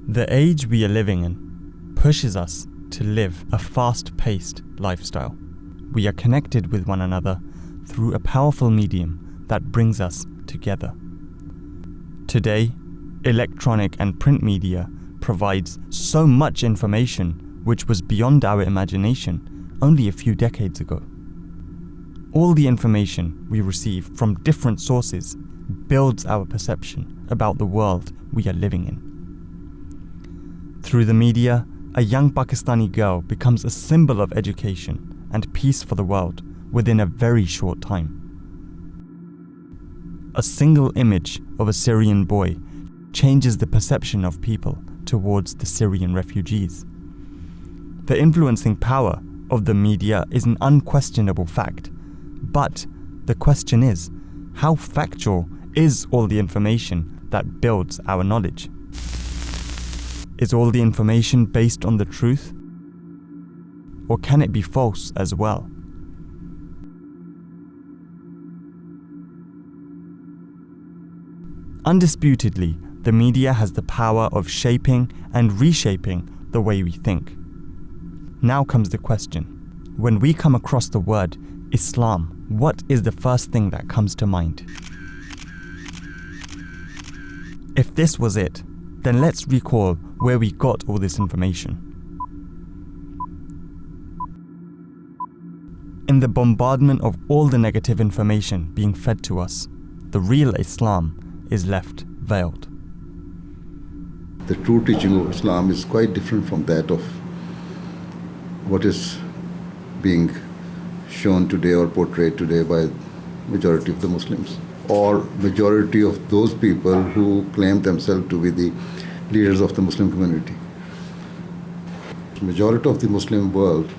The age we are living in pushes us to live a fast-paced lifestyle. We are connected with one another through a powerful medium that brings us together. Today, electronic and print media provides so much information which was beyond our imagination only a few decades ago. All the information we receive from different sources builds our perception about the world we are living in. Through the media, a young Pakistani girl becomes a symbol of education and peace for the world within a very short time. A single image of a Syrian boy changes the perception of people towards the Syrian refugees. The influencing power of the media is an unquestionable fact, but the question is, how factual is all the information that builds our knowledge? Is all the information based on the truth? Or can it be false as well? Undisputedly, the media has the power of shaping and reshaping the way we think. Now comes the question. When we come across the word Islam, what is the first thing that comes to mind? If this was it, then let's recall where we got all this information. In the bombardment of all the negative information being fed to us, the real Islam is left veiled. The true teaching of Islam is quite different from that of what is being shown today or portrayed today by majority of the Muslims, or majority of those people who claim themselves to be the leaders of the Muslim community. The majority of the Muslim world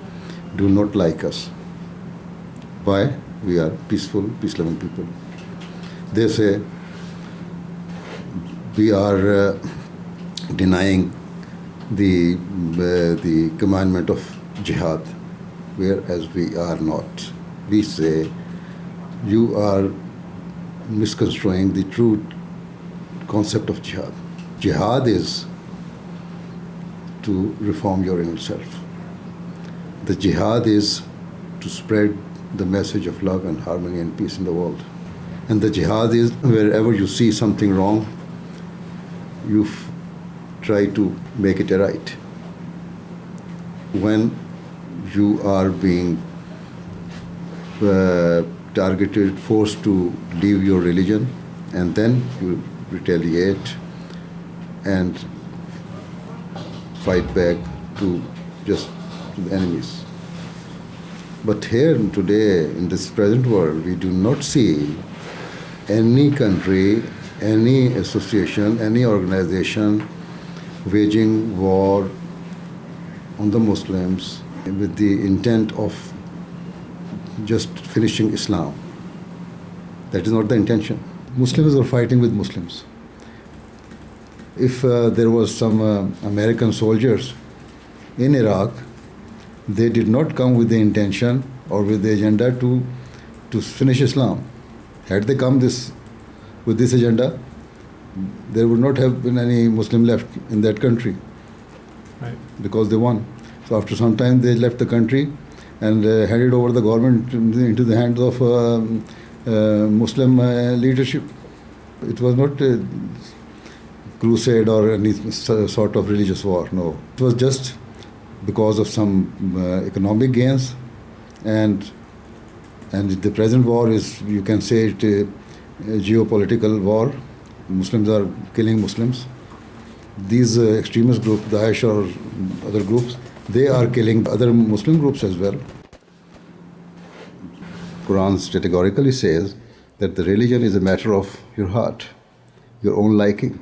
do not like us. Why? We are peaceful, peace-loving people. They say we are denying the commandment of jihad, whereas we are not. We say you are misconstruing the true concept of jihad. Jihad is to reform your inner self. The jihad is to spread the message of love and harmony and peace in the world. And the jihad is wherever you see something wrong, you try to make it right. When you are being targeted, forced to leave your religion, and then you retaliate and fight back to just the enemies. But here today, in this present world, we do not see any country, any association, any organization waging war on the Muslims with the intent of just finishing Islam. That is not the intention. Muslims are fighting with Muslims. If there was some American soldiers in Iraq, they did not come with the intention or with the agenda to finish Islam. Had they come with this agenda, there would not have been any Muslim left in that country. Right. Because they won. So after some time they left the country and handed over the government into the hands of Muslim leadership. It was not a crusade or any sort of religious war, no. It was just because of some economic gains, and the present war is, you can say it, a geopolitical war. Muslims are killing Muslims. These extremist groups, Daesh or other groups, they are killing other Muslim groups as well. Quran categorically says that the religion is a matter of your heart, your own liking.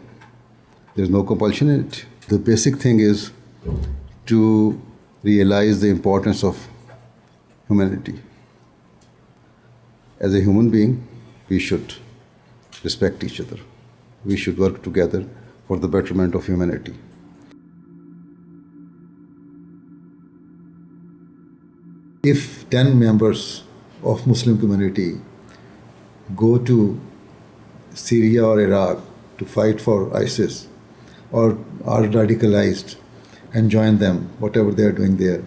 There's no compulsion in it. The basic thing is to realize the importance of humanity. As a human being, we should respect each other. We should work together for the betterment of humanity. If 10 members of Muslim community go to Syria or Iraq to fight for ISIS, or are radicalized and join them, whatever they are doing there.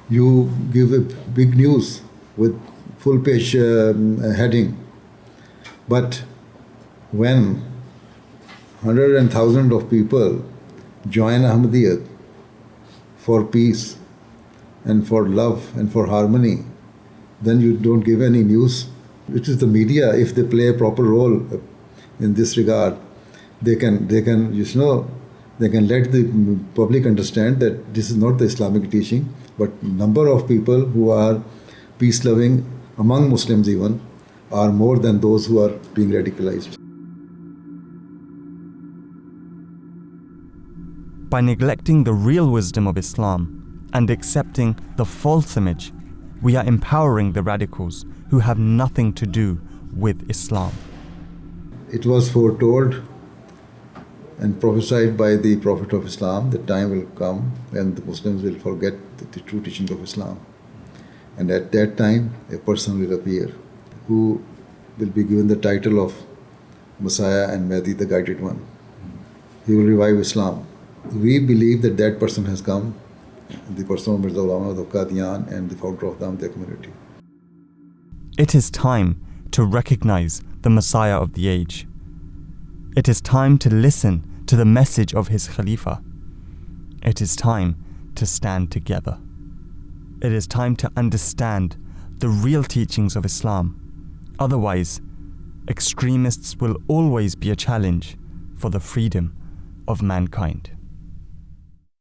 You give a big news with full page heading, but when hundreds and thousands of people join Ahmadiyyat for peace and for love and for harmony, then you don't give any news. It is the media, if they play a proper role in this regard, they can let the public understand that this is not the Islamic teaching, but number of people who are peace loving among Muslims even are more than those who are being radicalized. By neglecting the real wisdom of Islam and accepting the false image, we are empowering the radicals who have nothing to do with Islam. It was foretold and prophesied by the Prophet of Islam that time will come when the Muslims will forget the true teaching of Islam. And at that time, a person will appear who will be given the title of Messiah and Mahdi, the Guided One. He will revive Islam. We believe that that person has come, the person of Mirza Ulama of Qadian and the founder of the Ahmadiyya community. It is time to recognize the Messiah of the age. It is time to listen to the message of his Khalifa. It is time to stand together. It is time to understand the real teachings of Islam. Otherwise, extremists will always be a challenge for the freedom of mankind.